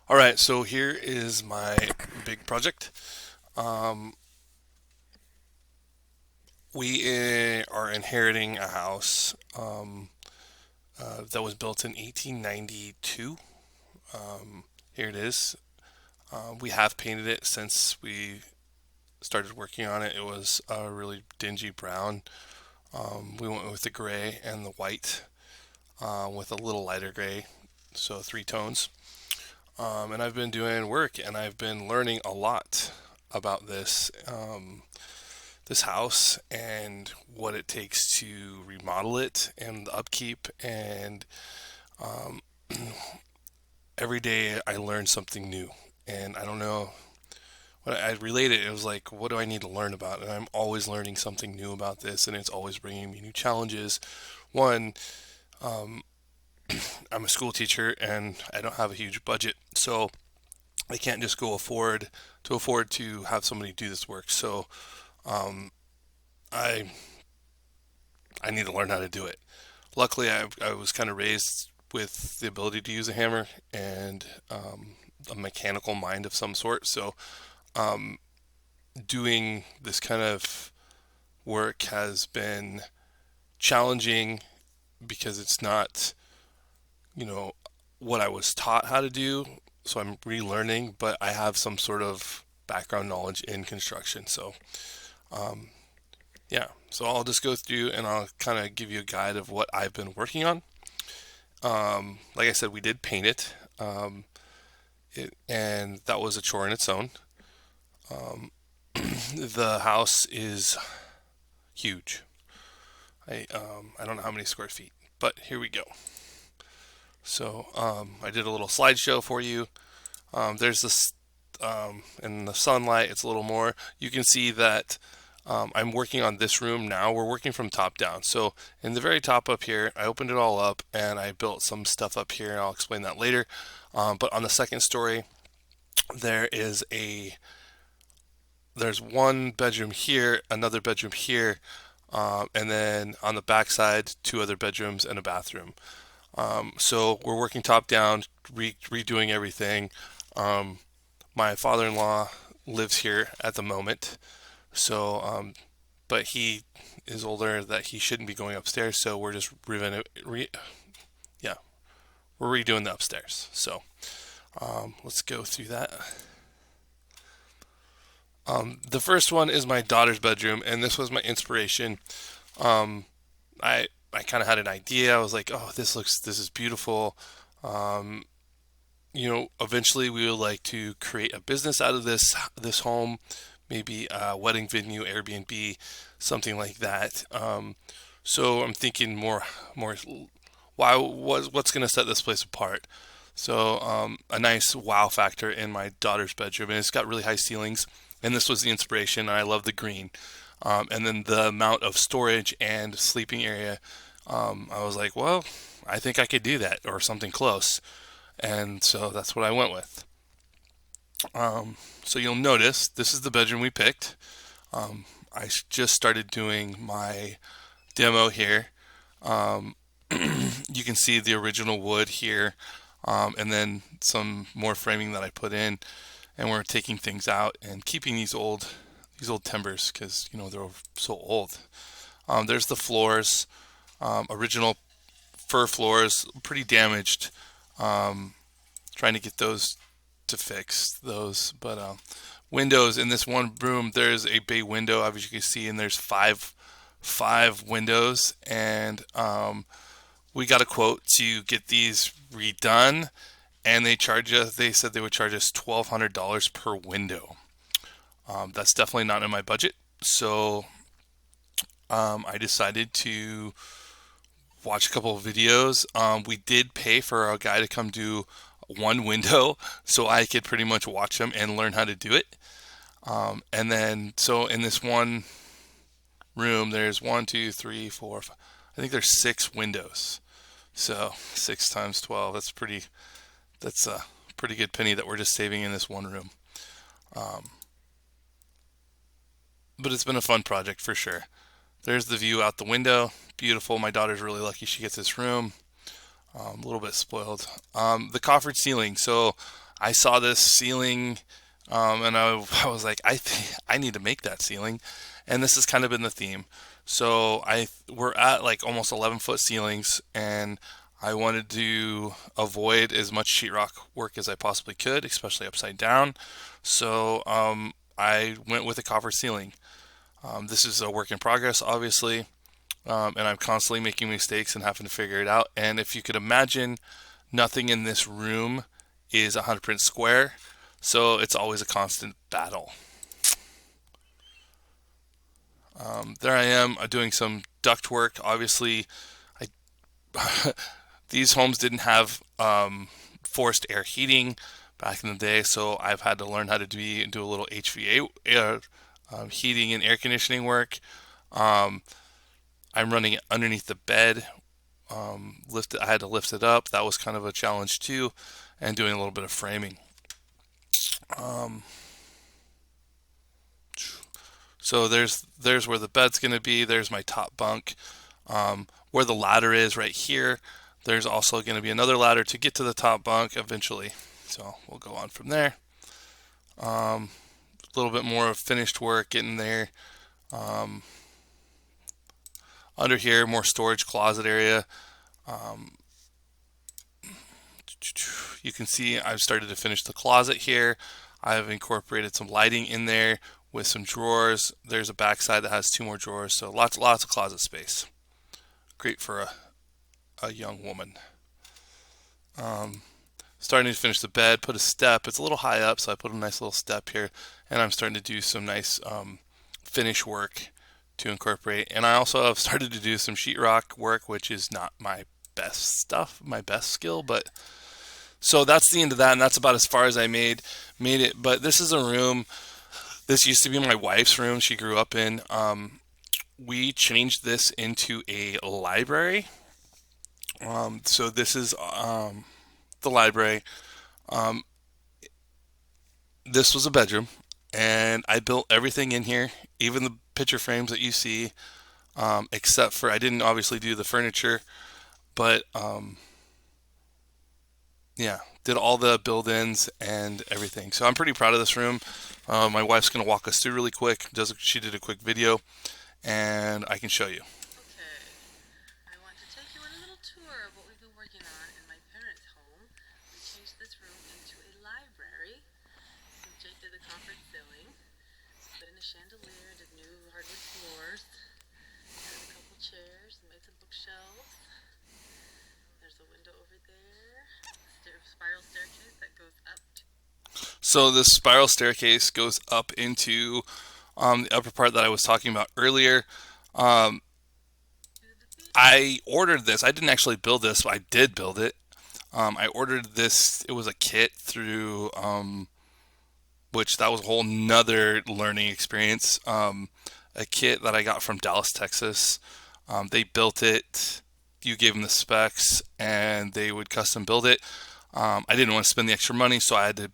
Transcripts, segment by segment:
All right, so here is my big project. Um, we are inheriting a house that was built in 1892. Here it is. We have painted it since we started working on it. It was a really dingy brown. We went with the gray and the white with a little lighter gray, so three tones. And I've been doing work and I've been learning a lot about this house and what it takes to remodel it and the upkeep. And um, every day I learn something new. And I don't know when I relate it, it was like, what do I need to learn about? And I'm always learning something new about this, and it's always bringing me new challenges. One, um, I'm a school teacher and I don't have a huge budget, so I can't just go afford to have somebody do this work. So um, I I need to learn how to do it. Luckily, I was kind of raised with the ability to use a hammer and a mechanical mind of some sort. So um, doing this kind of work has been challenging because it's not, you know, what I was taught how to do. So I'm relearning, but I have some sort of background knowledge in construction. So um, yeah, so I'll just go through and I'll kind of give you a guide of what I've been working on. Like I said, we did paint it, and that was a chore in its own. Um, the house is huge. I don't know how many square feet, but here we go. So I did a little slideshow for you. There's this in the sunlight. It's a little more. You can see that I'm working on this room now. We're working from top down. So in the very top up here, I opened it all up and I built some stuff up here. And I'll explain that later. But on the second story, there is a there's one bedroom here, another bedroom here, and then on the back side, two other bedrooms and a bathroom. So we're working top down, redoing everything. Um, my father-in-law lives here at the moment, so but he is older that he shouldn't be going upstairs, so we're just yeah, we're redoing the upstairs. So let's go through that. The first one is my daughter's bedroom, and this was my inspiration. Um, I kind of had an idea. I was like, oh, this is beautiful. Um, eventually we would like to create a business out of this home, maybe a wedding venue, Airbnb, something like that. So I'm thinking more. What's going to set this place apart? So a nice wow factor in my daughter's bedroom, and it's got really high ceilings. And this was the inspiration. And I love the green, and then the amount of storage and sleeping area. I was like, well, I think I could do that or something close, and so that's what I went with. So you'll notice this is the bedroom we picked. I just started doing my demo here. Um, you can see the original wood here, and then some more framing that I put in, and we're taking things out and keeping these old timbers because they're so old. There's the floors, original fir floors, pretty damaged. Um, Trying to get those to fix those, but windows in this one room, there's a bay window, as you can see, and there's five windows, and we got a quote to get these redone, and they said they would charge us $1,200 per window. That's definitely not in my budget, so I decided to watch a couple of videos. We did pay for a guy to come do one window so I could pretty much watch them and learn how to do it. And then, so in this one room, there's one, two, three, four, five, I think there's six windows. So 6 times 12, that's a pretty good penny that we're just saving in this one room. Um, but it's been a fun project for sure. There's the view out the window. Beautiful. My daughter's really lucky she gets this room. A little bit spoiled. The coffered ceiling. So I saw this ceiling, and I was like, I need to make that ceiling, and this has kind of been the theme. So we're at like almost 11-foot ceilings, and I wanted to avoid as much sheetrock work as I possibly could, especially upside down. So I went with a copper ceiling. This is a work in progress, obviously, and I'm constantly making mistakes and having to figure it out. And if you could imagine, nothing in this room is 100% square, so it's always a constant battle. There I am doing some duct work. Obviously, I these homes didn't have forced air heating back in the day, so I've had to learn how to do a little HVA heating and air conditioning work. Um, I'm running it underneath the bed. I had to lift it up. That was kind of a challenge too, and doing a little bit of framing. Um, so there's where the bed's going to be. There's my top bunk. Where the ladder is right here. There's also going to be another ladder to get to the top bunk eventually. So we'll go on from there. A little bit more of finished work getting there. Um, Under here, more storage closet area. Um, you can see I've started to finish the closet here. I've incorporated some lighting in there with some drawers. There's a backside that has 2 more drawers, so lots of closet space. Great for a young woman. Starting to finish the bed, put a step. It's a little high up, so I put a nice little step here, and I'm starting to do some nice finish work to incorporate. And I also have started to do some sheetrock work, which is not my best stuff, my best skill, but so that's the end of that, and that's about as far as I made it. But this is a room. This used to be my wife's room. She grew up in. We changed this into a library. So this is the library. Um, this was a bedroom, and I built everything in here, even the picture frames that you see, except for I didn't obviously do the furniture, but yeah, did all the build-ins and everything. So I'm pretty proud of this room. My wife's gonna walk us through really quick. She did a quick video, and I can show you. Okay, I want to take you on a little tour of what we've been working on in my parents' home. We changed this room into a library. So Jake did the copper ceiling, put in a chandelier, did new hardwood floors, added a couple chairs, made some bookshelves. There's a window over there, spiral staircase that goes up to So this spiral staircase goes up into the upper part that I was talking about earlier. Um, the I ordered this. I didn't actually build this, but I did build it. I ordered this. It was a kit through, which that was a whole nother learning experience. A kit that I got from Dallas, Texas. They built it. You gave them the specs, and they would custom build it. I didn't want to spend the extra money, so I had to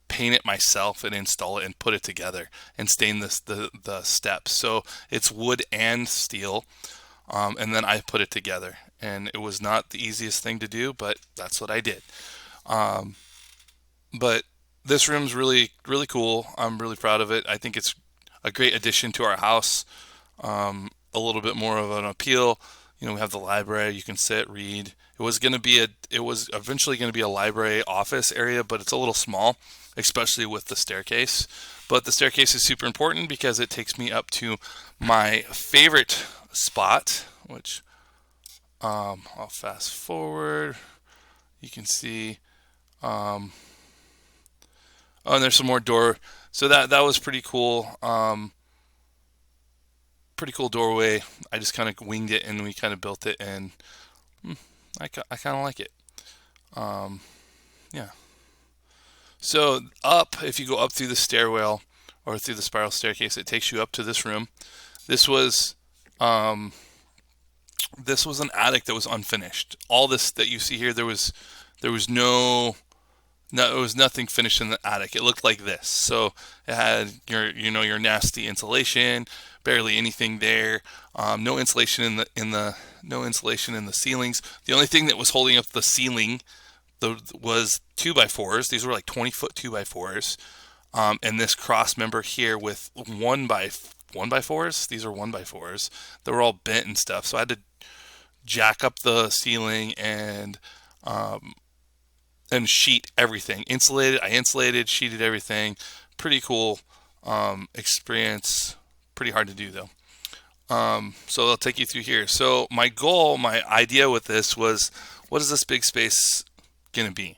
paint it myself and install it and put it together and stain the steps. So it's wood and steel, and then I put it together. And it was not the easiest thing to do, but that's what I did. Um, but this room's really cool. I'm really proud of it. I think it's a great addition to our house. A little bit more of an appeal. You know, we have the library. You can sit, read. It was eventually going to be a library office area, but it's a little small, especially with the staircase. But the staircase is super important because it takes me up to my favorite spot, which I'll fast forward. You can see. Um, oh, and there's some more door. So that was pretty cool. Pretty cool doorway. I just kind of winged it and we kind of built it, and I kind of like it. Um, yeah. So if you go up through the stairwell or through the spiral staircase, it takes you up to this room. This was um, this was an attic that was unfinished. All this that you see here, there was no, it was nothing finished in the attic. It looked like this. So it had your nasty insulation, barely anything there. No insulation in the no insulation in the ceilings. The only thing that was holding up the ceiling was 2x4s. These were like 20-foot 2x4s. And this cross member here with 1x4s. These are 1x4s. They were all bent and stuff. So I had to jack up the ceiling and sheet everything. Insulated. I insulated, sheeted everything. Pretty cool experience. Pretty hard to do though. So I'll take you through here. So my goal, my idea with this was, what is this big space gonna be?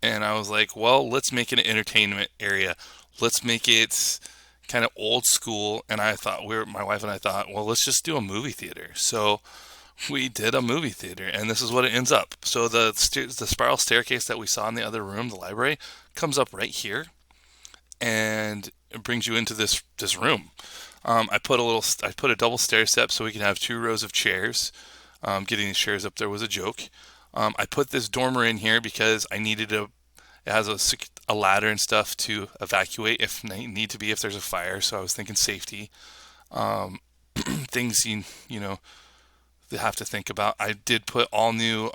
And I was like, well, let's make it an entertainment area. Let's make it kind of old school. And I thought, my wife and I thought, well, let's just do a movie theater. So we did a movie theater, and this is what it ends up. So the spiral staircase that we saw in the other room, the library, comes up right here, and it brings you into this room. I put a double stair step so we can have 2 rows of chairs. Getting these chairs up there was a joke. I put this dormer in here because I needed it has a ladder and stuff to evacuate if need to be if there's a fire. So I was thinking safety, things you know they have to think about. I did put all new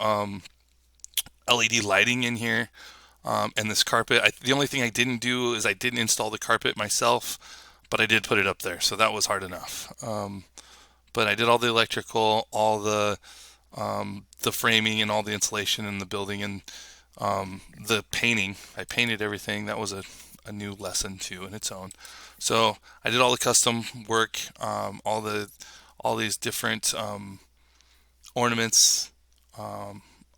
LED lighting in here, and this carpet. The only thing I didn't do is I didn't install the carpet myself, but I did put it up there, so that was hard enough. But I did all the electrical, all the framing, and all the insulation in the building, and the painting. I painted everything. That was a new lesson too in its own. So I did all the custom work, all these different ornaments. I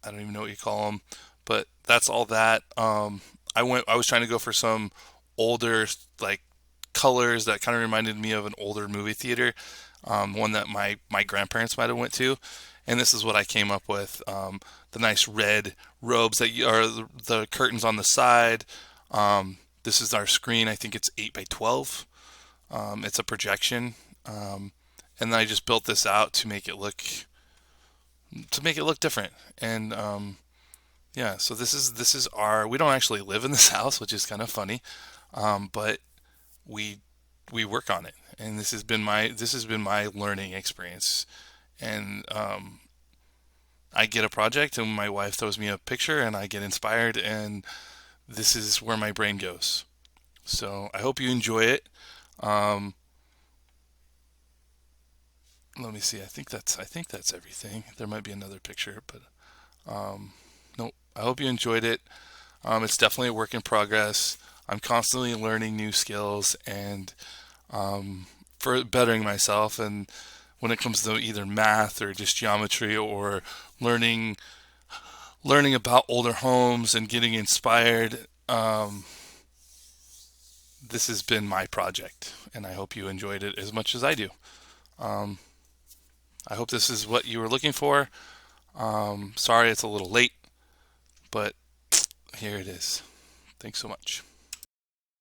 don't even know what you call them, but that's all that. I was trying to go for some older like colors that kind of reminded me of an older movie theater, one that my grandparents might have went to, and this is what I came up with. The nice red robes are the curtains on the side. This is our screen. I think it's 8x12. It's a projection, and then I just built this out to make it look different. And yeah, so this is our. We don't actually live in this house, which is kind of funny, but we we work on it, and this has been my learning experience. And I get a project, and my wife throws me a picture, and I get inspired, and this is where my brain goes. So I hope you enjoy it. Um, Let me see. I think that's everything. There might be another picture, but no. I hope you enjoyed it. It's definitely a work in progress. I'm constantly learning new skills and for bettering myself. And when it comes to either math or just geometry or learning learning about older homes and getting inspired, this has been my project, and I hope you enjoyed it as much as I do. Um, I hope this is what you were looking for. Sorry it's a little late, but here it is. Thanks so much.